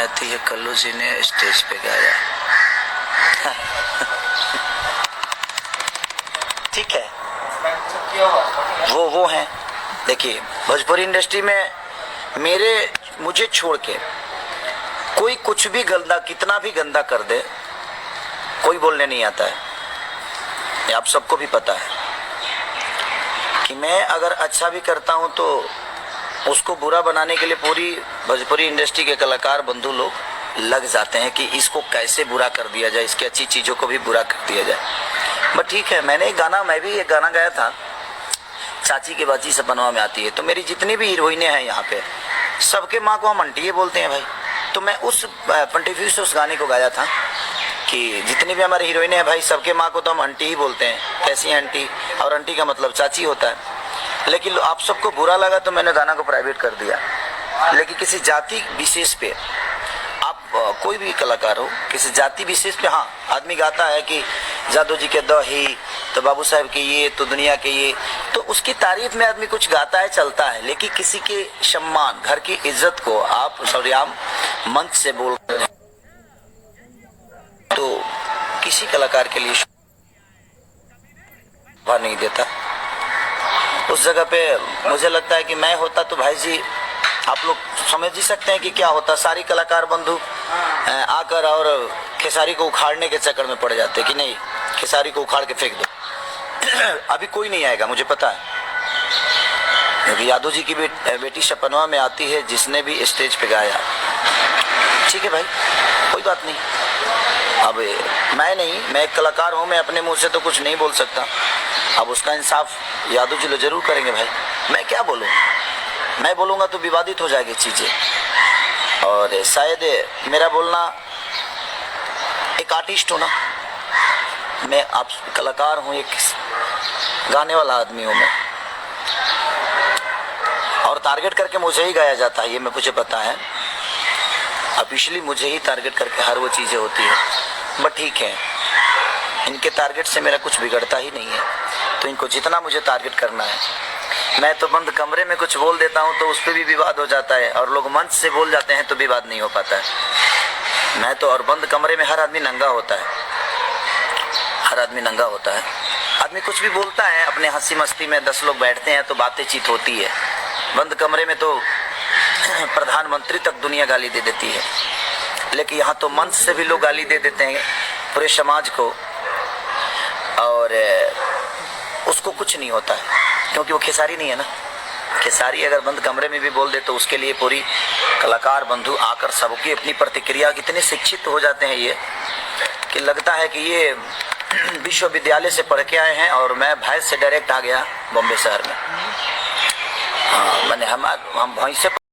आती है, कल्लू जी ने स्टेज पे गाया। ठीक है, वो हैं। देखिए, भोजपुरी इंडस्ट्री में मुझे छोड़ के कोई कुछ भी गंदा, कितना भी गंदा कर दे, कोई बोलने नहीं आता है। ये आप सबको भी पता है कि मैं अगर अच्छा भी करता हूं तो उसको बुरा बनाने के लिए पूरी भोजपुरी इंडस्ट्री के कलाकार बंधु लोग लग जाते हैं कि इसको कैसे बुरा कर दिया जाए, इसकी अच्छी चीज़ों को भी बुरा कर दिया जाए। बट ठीक है, मैं भी एक गाना गाया था, चाची के बाची सपनवा में आती है। तो मेरी जितनी भी हीरोइनें हैं यहाँ पे, सबके माँ को हम आंटी बोलते हैं भाई। तो मैं उस पंटिफ्यूज से उस गाने को गाया था कि जितनी भी हमारी हीरोइनें हैं भाई, सबके माँ को तो हम आंटी ही बोलते हैं। कैसी आंटी? और आंटी का मतलब चाची होता है। लेकिन आप सबको बुरा लगा तो मैंने गाना को प्राइवेट कर दिया। लेकिन किसी जाति विशेष पे, आप कोई भी कलाकार हो, किसी जाति विशेष पे हाँ आदमी गाता है कि जादू जी के दही, तो बाबू साहब के ये, तो दुनिया के ये, तो उसकी तारीफ में आदमी कुछ गाता है, चलता है। लेकिन किसी के सम्मान, घर की इज्जत को आप सरियाम मंच से बोल तो किसी कलाकार के लिए शोभा नहीं देता। उस जगह पे मुझे लगता है कि मैं होता तो भाई जी, आप लोग समझ ही सकते हैं कि क्या होता। सारी कलाकार बंधु आकर और खेसारी को उखाड़ने के चक्कर में पड़ जाते कि नहीं, खेसारी को उखाड़ के फेंक दो। अभी कोई नहीं आएगा, मुझे पता है, क्योंकि यादव जी की बेटी सपनवा में आती है, जिसने भी स्टेज पे गाया। ठीक है भाई, कोई बात नहीं। अब मैं एक कलाकार हूँ, मैं अपने मुंह से तो कुछ नहीं बोल सकता। अब उसका इंसाफ यादव जी लोग जरूर करेंगे भाई। मैं क्या बोलूँ, मैं बोलूँगा तो विवादित हो जाएगी चीज़ें। और शायद मेरा बोलना, एक आर्टिस्ट हूँ ना मैं, आप कलाकार हूँ, एक गाने वाला आदमी हूँ मैं, और टारगेट करके मुझे ही गाया जाता है, ये मुझे पता है। ऑफिशियली मुझे ही टारगेट करके हर वो चीज़ें होती है। बट ठीक है, इनके टारगेट से मेरा कुछ बिगड़ता ही नहीं है, तो इनको जितना मुझे टारगेट करना है। मैं तो बंद कमरे में कुछ बोल देता हूँ तो उस पर भी विवाद हो जाता है, और लोग मंच से बोल जाते हैं तो विवाद नहीं हो पाता है। मैं तो, और बंद कमरे में हर आदमी नंगा होता है, हर आदमी नंगा होता है। आदमी कुछ भी बोलता है अपने हंसी मस्ती में, 10 लोग बैठते हैं तो बातें चीत होती है। बंद कमरे में तो प्रधानमंत्री तक दुनिया गाली दे देती है, लेकिन यहाँ तो मंच से भी लोग गाली दे देते हैं पूरे समाज को, और उसको कुछ नहीं होता है, क्योंकि वो खेसारी नहीं है ना। खेसारी अगर बंद कमरे में भी बोल दे तो उसके लिए पूरी कलाकार बंधु आकर सबकी अपनी प्रतिक्रिया, कितने शिक्षित हो जाते हैं ये, कि लगता है कि ये विश्वविद्यालय से पढ़ के आए हैं, और मैं भैंस से डायरेक्ट आ गया बॉम्बे शहर में। हाँ, मैंने हम भैंस से